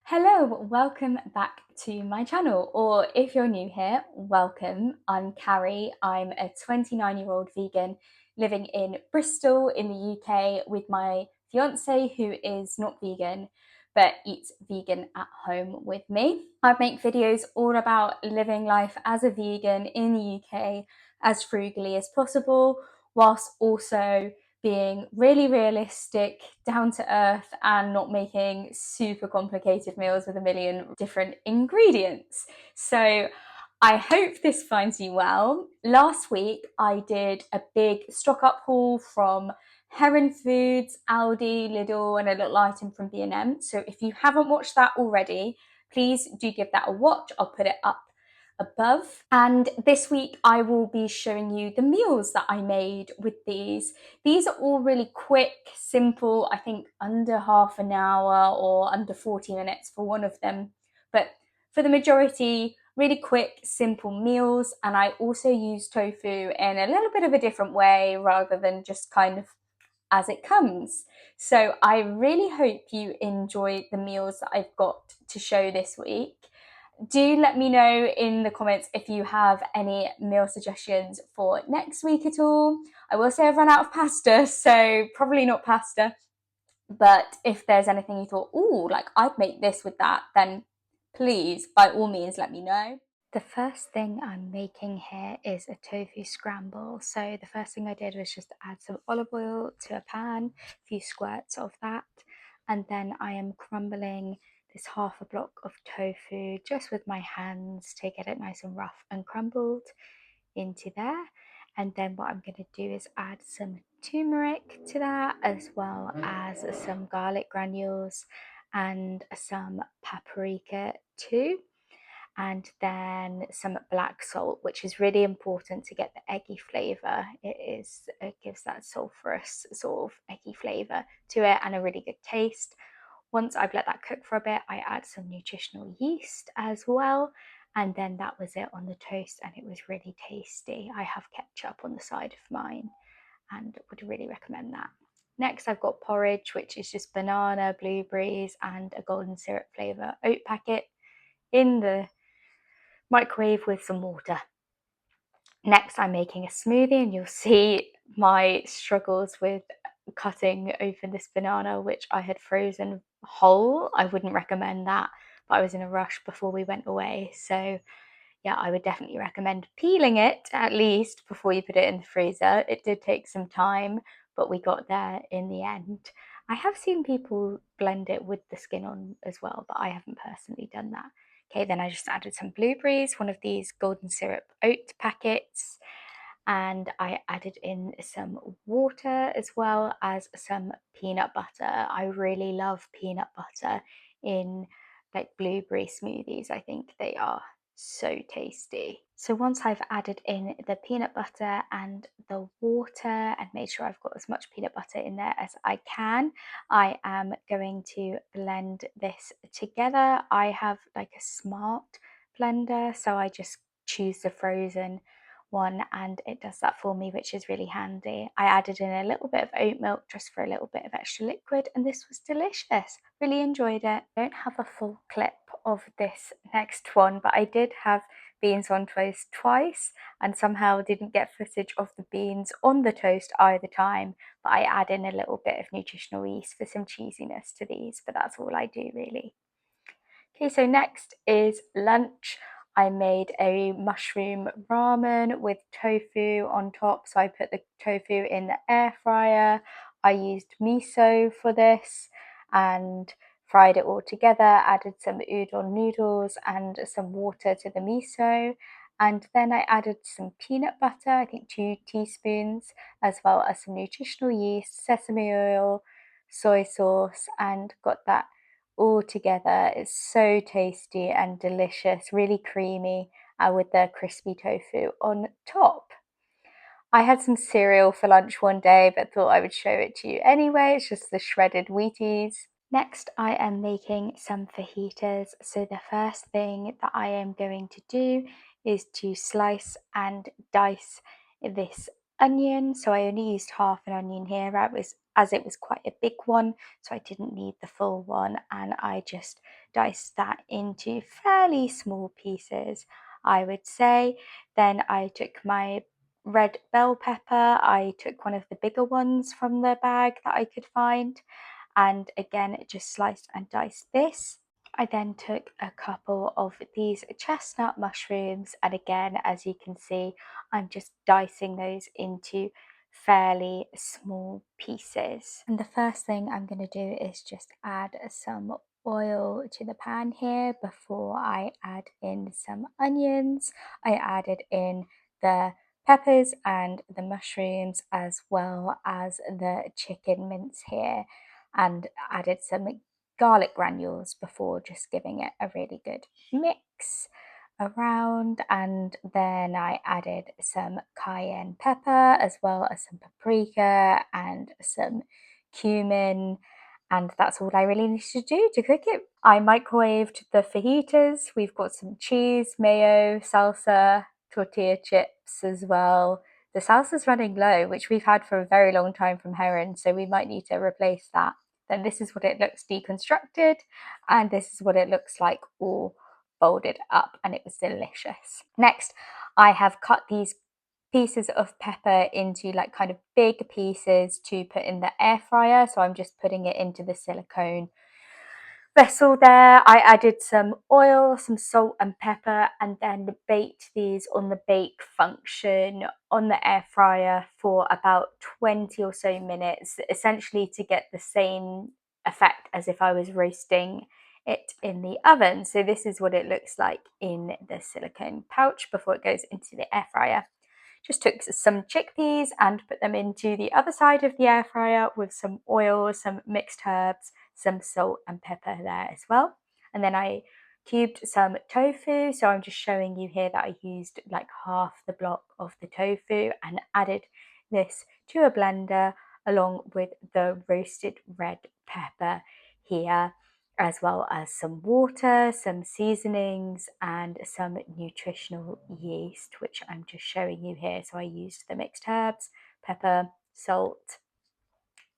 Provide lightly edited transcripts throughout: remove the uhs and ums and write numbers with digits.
Hello, welcome back to my channel, or if you're new here, welcome. I'm Carrie. I'm a 29-year-old vegan living in Bristol in the UK with my fiance who is not vegan but eats vegan at home with me. I make videos all about living life as a vegan in the UK as frugally as possible, whilst also being really realistic, down to earth, and not making super complicated meals with a million different ingredients. So I hope this finds you well. Last week I did a big stock up haul from Heron Foods, Aldi, Lidl, and a little item from B&M. So if you haven't watched that already, please do give that a watch. I'll put it up above. And this week I will be showing you the meals that I made with these. These are all really quick, simple, I think under half an hour or under 40 minutes for one of them. But for the majority, really quick, simple meals. And I also use tofu in a little bit of a different way rather than just kind of as it comes. So I really hope you enjoy the meals that I've got to show this week. Do let me know in the comments if you have any meal suggestions for next week at all. I will say I've run out of pasta, so probably not pasta. But if there's anything you thought, ooh, like I'd make this with that, then please, by all means, let me know. The first thing I'm making here is a tofu scramble. So the first thing I did was just add some olive oil to a pan, a few squirts of that, and then I am crumbling this half a block of tofu just with my hands to get it nice and rough and crumbled into there. And then what I'm going to do is add some turmeric to that, as well as some garlic granules and some paprika too, and then some black salt, which is really important to get the eggy flavour. It gives that sulphurous sort of eggy flavour to it and a really good taste. Once I've let that cook for a bit, I add some nutritional yeast as well, and then that was it on the toast, and it was really tasty. I have ketchup on the side of mine and would really recommend that. Next, I've got porridge, which is just banana, blueberries, and a golden syrup flavour oat packet in the microwave with some water. Next, I'm making a smoothie, and you'll see my struggles with cutting open this banana, which I had frozen whole. I wouldn't recommend that, but I was in a rush before we went away. So yeah, I would definitely recommend peeling it at least before you put it in the freezer. It did take some time, but we got there in the end. I have seen people blend it with the skin on as well, but I haven't personally done that. Okay, then I just added some blueberries, one of these golden syrup oat packets, and I added in some water as well as some peanut butter. I really love peanut butter in like blueberry smoothies. I think they are so tasty. So once I've added in the peanut butter and the water and made sure I've got as much peanut butter in there as I can, I am going to blend this together. I have like a smart blender, so I just choose the frozen one and it does that for me, which is really handy. I added in a little bit of oat milk just for a little bit of extra liquid, and this was delicious. Really enjoyed it. I don't have a full clip of this next one, but I did have beans on toast twice and somehow didn't get footage of the beans on the toast either time, but I add in a little bit of nutritional yeast for some cheesiness to these, but that's all I do really. Okay, so next is lunch. I made a mushroom ramen with tofu on top. So I put the tofu in the air fryer. I used miso for this and fried it all together, added some udon noodles and some water to the miso. And then I added some peanut butter, I think 2 teaspoons, as well as some nutritional yeast, sesame oil, soy sauce, and got that all together. It's so tasty and delicious, really creamy, with the crispy tofu on top. I had some cereal for lunch one day, but thought I would show it to you anyway. It's just the shredded Wheaties. Next, I am making some fajitas. So the first thing that I am going to do is to slice and dice this onion, so I only used half an onion here. As it was quite a big one, so I didn't need the full one, and I just diced that into fairly small pieces, I would say. Then I took my red bell pepper. I took one of the bigger ones from the bag that I could find, and again just sliced and diced this. I then took a couple of these chestnut mushrooms, and again, as you can see, I'm just dicing those into fairly small pieces. And the first thing I'm going to do is just add some oil to the pan here before I add in some onions. I added in the peppers and the mushrooms, as well as the chicken mince here, and added some garlic granules before, just giving it a really good mix around. And then I added some cayenne pepper, as well as some paprika and some cumin, and that's all I really needed to do to cook it. I microwaved the fajitas. We've got some cheese, mayo, salsa, tortilla chips as well. The salsa's running low, which we've had for a very long time from Heron, so we might need to replace that. Then this is what it looks deconstructed, and this is what it looks like all folded up, and it was delicious. Next, I have cut these pieces of pepper into like kind of big pieces to put in the air fryer. So I'm just putting it into the silicone vessel there. I added some oil, some salt and pepper, and then baked these on the bake function on the air fryer for about 20 or so minutes, essentially to get the same effect as if I was roasting it in the oven. So this is what it looks like in the silicone pouch before it goes into the air fryer. Just took some chickpeas and put them into the other side of the air fryer with some oil, some mixed herbs, some salt and pepper there as well. And then I cubed some tofu. So I'm just showing you here that I used like half the block of the tofu and added this to a blender along with the roasted red pepper here, as well as some water, some seasonings, and some nutritional yeast, which I'm just showing you here. So I used the mixed herbs, pepper, salt,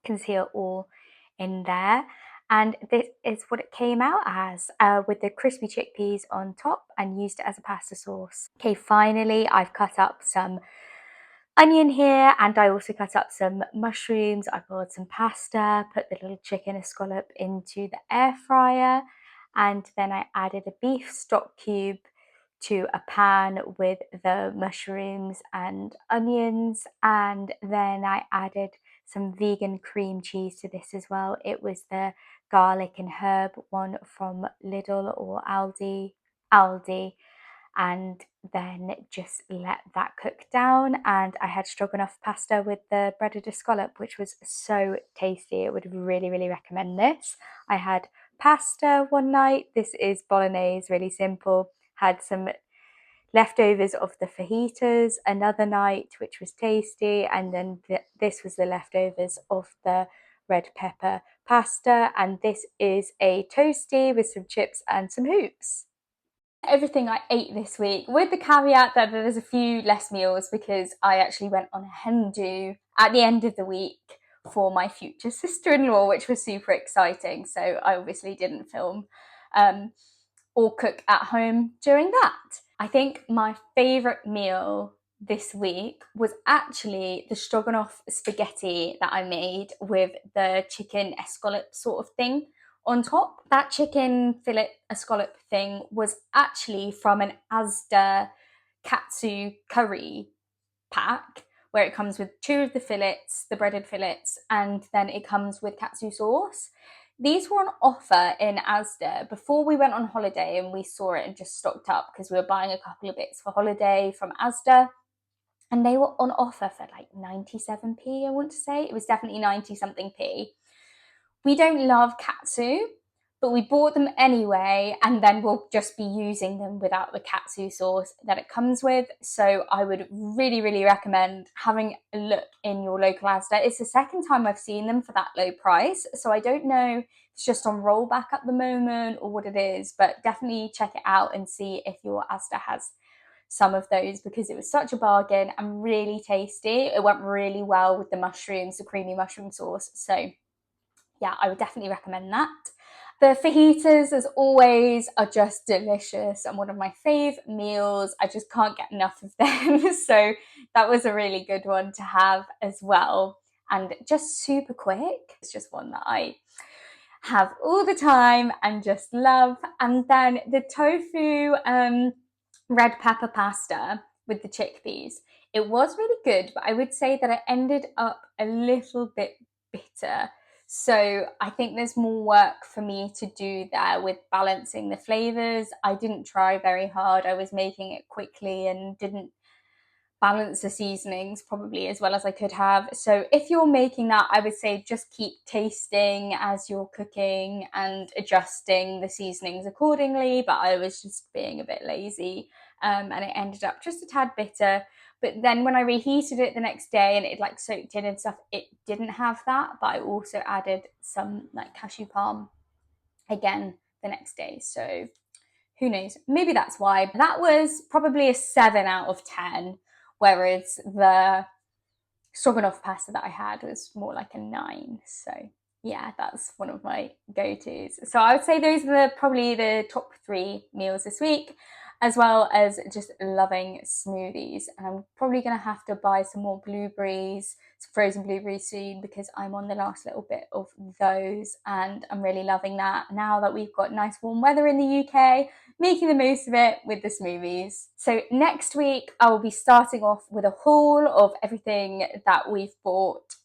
can see it all in there. And this is what it came out as, with the crispy chickpeas on top, and used it as a pasta sauce. Okay, finally, I've cut up some onion here, and I also cut up some mushrooms. I boiled some pasta, put the little chicken escalope into the air fryer, and then I added a beef stock cube to a pan with the mushrooms and onions, and then I added some vegan cream cheese to this as well. It was the garlic and herb one from Lidl or Aldi, and then just let that cook down. And I had stroganoff pasta with the breaded escalope, which was so tasty. I would really, really recommend this. I had pasta one night. This is bolognese, really simple. Had some leftovers of the fajitas another night, which was tasty. And then this was the leftovers of the red pepper pasta. And this is a toasty with some chips and some hoops. Everything I ate this week, with the caveat that there's a few less meals because I actually went on a hen do at the end of the week for my future sister-in-law, which was super exciting. So I obviously didn't film or cook at home during that. I think my favourite meal this week was actually the stroganoff spaghetti that I made with the chicken escalope sort of thing on top. That chicken fillet escalope thing was actually from an Asda katsu curry pack, where it comes with 2 of the fillets, the breaded fillets, and then it comes with katsu sauce. These were on offer in Asda before we went on holiday, and we saw it and just stocked up because we were buying a couple of bits for holiday from Asda. And they were on offer for like 97p, I want to say. It was definitely 90 something p. We don't love katsu, but we bought them anyway, and then we'll just be using them without the katsu sauce that it comes with. So I would really, really recommend having a look in your local Asda. It's the second time I've seen them for that low price, so I don't know if it's just on rollback at the moment or what it is, but definitely check it out and see if your Asda has some of those because it was such a bargain and really tasty. It went really well with the mushrooms, the creamy mushroom sauce. So yeah, I would definitely recommend that. The fajitas, as always, are just delicious and one of my fave meals. I just can't get enough of them. So that was a really good one to have as well. And just super quick. It's just one that I have all the time and just love. And then the tofu red pepper pasta with the chickpeas. It was really good, but I would say that it ended up a little bit bitter. So I think there's more work for me to do there with balancing the flavors. I didn't try very hard. I was making it quickly and didn't balance the seasonings probably as well as I could have. So if you're making that, I would say just keep tasting as you're cooking and adjusting the seasonings accordingly. But I was just being a bit lazy, and it ended up just a tad bitter. But then when I reheated it the next day and it like soaked in and stuff, it didn't have that. But I also added some like cashew palm again the next day. So who knows? Maybe that's why. That was probably a 7 out of 10, whereas the stroganoff pasta that I had was more like a 9. So yeah, that's one of my go-tos. So I would say those are probably the top 3 meals this week, as well as just loving smoothies. And I'm probably going to have to buy some more blueberries, some frozen blueberries soon, because I'm on the last little bit of those and I'm really loving that now that we've got nice warm weather in the UK, making the most of it with the smoothies. So next week I will be starting off with a haul of everything that we've bought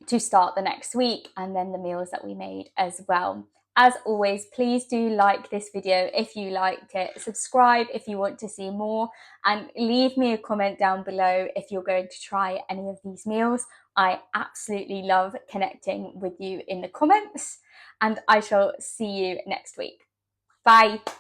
to start the next week, and then the meals that we made as well. As always, please do like this video if you liked it, subscribe if you want to see more, and leave me a comment down below if you're going to try any of these meals. I absolutely love connecting with you in the comments, and I shall see you next week. Bye.